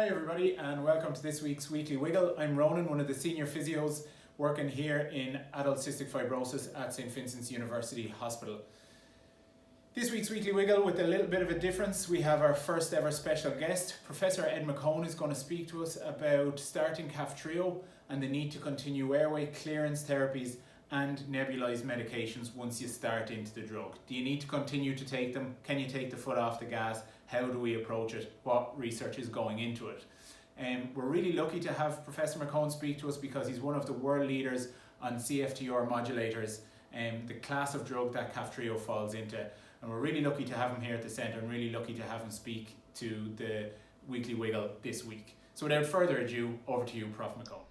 Hi everybody and welcome to this week's Weekly Wiggle. I'm Ronan, one of the senior physios working here in adult cystic fibrosis at St. Vincent's University Hospital. This week's Weekly Wiggle, with a little bit of a difference, we have our first ever special guest. Professor Ed McKone is going to speak to us about starting Kaftrio and the need to continue airway clearance therapies and nebulized medications once you start into the drug. Do you need to continue to take them? Can you take the foot off the gas? How do we approach it? What research is going into it? We're really lucky to have Professor McKone speak to us because he's one of the world leaders on CFTR modulators, the class of drug that Kaftrio falls into. And we're really lucky to have him here at the centre and really lucky to have him speak to the Weekly Wiggle this week. So without further ado, over to you, Prof. McKone.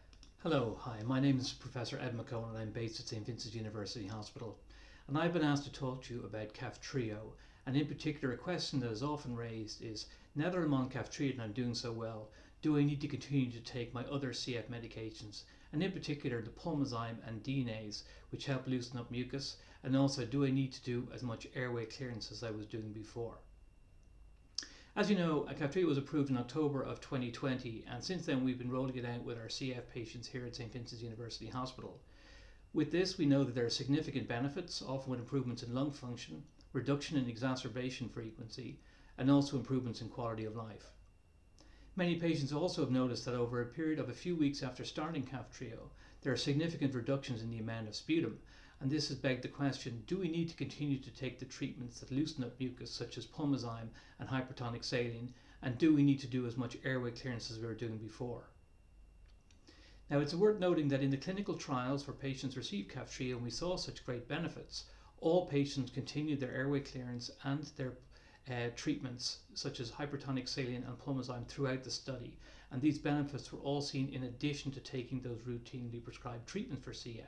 Hello, hi, my name is Professor Ed McKone and I'm based at St. Vincent's University Hospital. And I've been asked to talk to you about Kaftrio, and in particular a question that is often raised is, now that I'm on Kaftrio and I'm doing so well, do I need to continue to take my other CF medications, and in particular the pulmozyme and DNAs, which help loosen up mucus, and also do I need to do as much airway clearance as I was doing before? As you know, Kaftrio was approved in October of 2020, and since then we've been rolling it out with our CF patients here at St. Vincent's University Hospital. With this, we know that there are significant benefits, often with improvements in lung function, reduction in exacerbation frequency, and also improvements in quality of life. Many patients also have noticed that over a period of a few weeks after starting Kaftrio, there are significant reductions in the amount of sputum, and this has begged the question, do we need to continue to take the treatments that loosen up mucus such as pulmozyme and hypertonic saline, and do we need to do as much airway clearance as we were doing before? Now, it's worth noting that in the clinical trials where patients received Kaftrio and we saw such great benefits, all patients continued their airway clearance and their treatments such as hypertonic saline and pulmozyme throughout the study, and these benefits were all seen in addition to taking those routinely prescribed treatments for CF.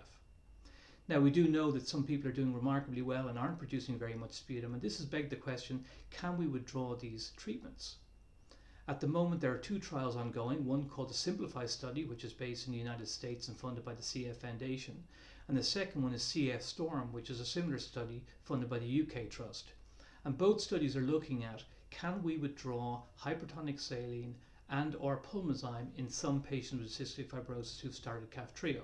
Now, we do know that some people are doing remarkably well and aren't producing very much sputum, and this has begged the question, can we withdraw these treatments? At the moment there are two trials ongoing, one called the Simplify study, which is based in the United States and funded by the CF Foundation, and the second one is CF Storm, which is a similar study funded by the UK Trust. And both studies are looking at, can we withdraw hypertonic saline and or pulmozyme in some patients with cystic fibrosis who've started Kaftrio.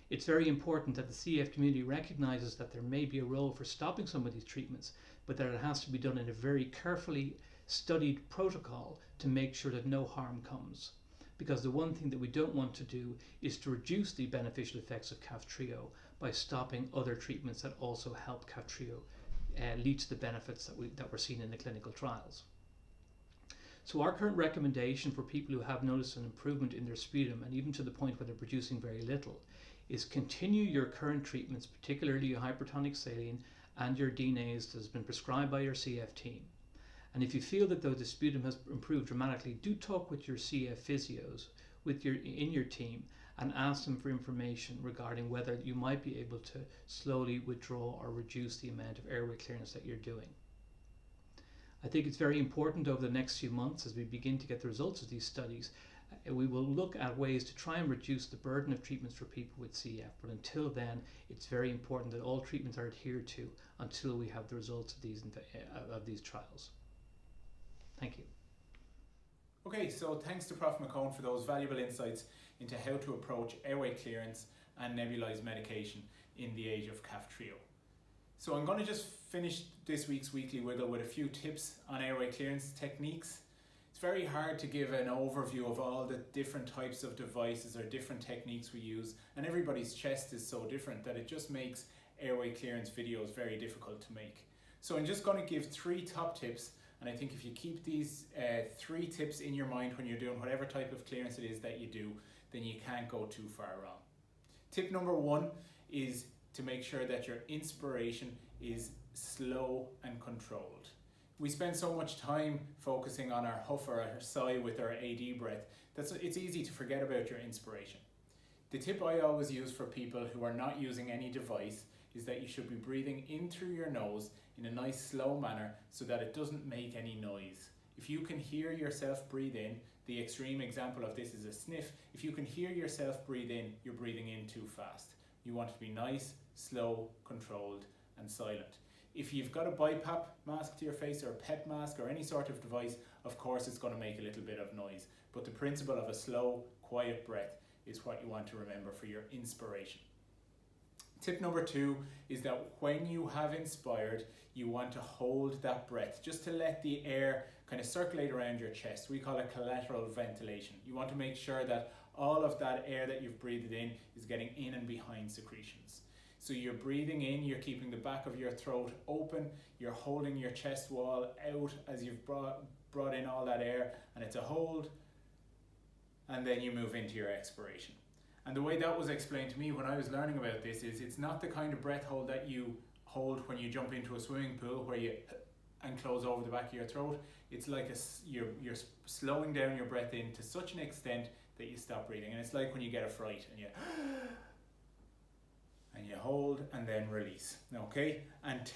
It's very important that the CF community recognises that there may be a role for stopping some of these treatments, but that it has to be done in a very carefully studied protocol to make sure that no harm comes. Because the one thing that we don't want to do is to reduce the beneficial effects of Kaftrio by stopping other treatments that also help Kaftrio lead to the benefits that we're seeing in the clinical trials. So our current recommendation for people who have noticed an improvement in their sputum, and even to the point where they're producing very little, is continue your current treatments, particularly your hypertonic saline and your DNAs that has been prescribed by your CF team. And if you feel that though the sputum has improved dramatically, do talk with your CF physios in your team and ask them for information regarding whether you might be able to slowly withdraw or reduce the amount of airway clearance that you're doing. I think it's very important over the next few months as we begin to get the results of these studies, we will look at ways to try and reduce the burden of treatments for people with CF. But until then, it's very important that all treatments are adhered to until we have the results of these trials. Thank you. Okay, so thanks to Prof. McKone for those valuable insights into how to approach airway clearance and nebulized medication in the age of Kaftrio. So I'm going to just finish this week's Weekly Wiggle with a few tips on airway clearance techniques. It's very hard to give an overview of all the different types of devices or different techniques we use, and everybody's chest is so different that it just makes airway clearance videos very difficult to make. So I'm just going to give 3 top tips, and I think if you keep these 3 tips in your mind when you're doing whatever type of clearance it is that you do, then you can't go too far wrong. Tip number 1 is to make sure that your inspiration is slow and controlled. We spend so much time focusing on our huff or our sigh with our AD breath that it's easy to forget about your inspiration. The tip I always use for people who are not using any device is that you should be breathing in through your nose in a nice slow manner so that it doesn't make any noise. If you can hear yourself breathe in, the extreme example of this is a sniff. If you can hear yourself breathe in, you're breathing in too fast. You want it to be nice, slow, controlled and silent. If you've got a BiPAP mask to your face or a PEP mask or any sort of device, of course it's going to make a little bit of noise. But the principle of a slow, quiet breath is what you want to remember for your inspiration. Tip number 2 is that when you have inspired, you want to hold that breath just to let the air kind of circulate around your chest. We call it collateral ventilation. You want to make sure that all of that air that you've breathed in is getting in and behind secretions. So you're breathing in, you're keeping the back of your throat open, you're holding your chest wall out as you've brought in all that air, and it's a hold, and then you move into your expiration. And the way that was explained to me when I was learning about this is it's not the kind of breath hold that you hold when you jump into a swimming pool where you and close over the back of your throat. It's like you're slowing down your breath in to such an extent that you stop breathing. And it's like when you get a fright and you hold and then release. Okay? And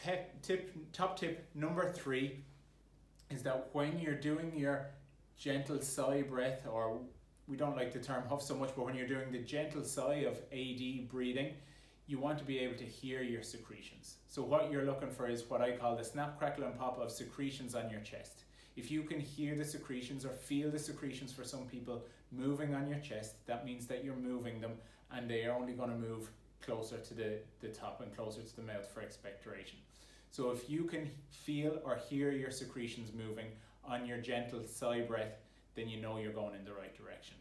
top tip number 3 is that when you're doing your gentle sigh breath, or we don't like the term huff so much, but when you're doing the gentle sigh of AD breathing, you want to be able to hear your secretions. So what you're looking for is what I call the snap, crackle and pop of secretions on your chest. If you can hear the secretions or feel the secretions for some people moving on your chest, that means that you're moving them, and they are only going to move closer to the top and closer to the mouth for expectoration. So if you can feel or hear your secretions moving on your gentle sigh breath, then you know you're going in the right direction.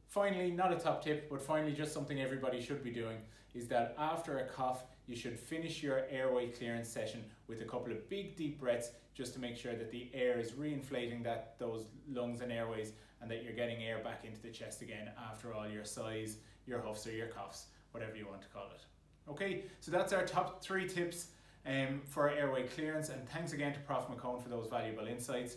Finally, not a top tip, but finally just something everybody should be doing, is that after a cough, you should finish your airway clearance session with a couple of big deep breaths, just to make sure that the air is reinflating those lungs and airways, and that you're getting air back into the chest again after all your sighs, your huffs or your coughs, whatever you want to call it. Okay, so that's our top 3 tips for airway clearance, and thanks again to Prof McKone for those valuable insights.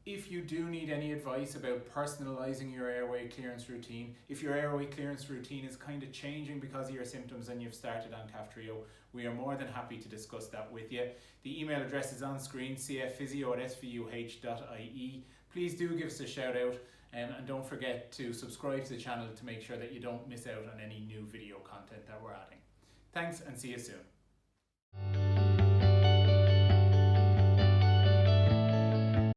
If you do need any advice about personalizing your airway clearance routine, if your airway clearance routine is kind of changing because of your symptoms and you've started on Kaftrio, we are more than happy to discuss that with you. The email address is on screen, cfphysio@svuh.ie. Please do give us a shout out, and don't forget to subscribe to the channel to make sure that you don't miss out on any new video content that we're adding. Thanks, and see you soon.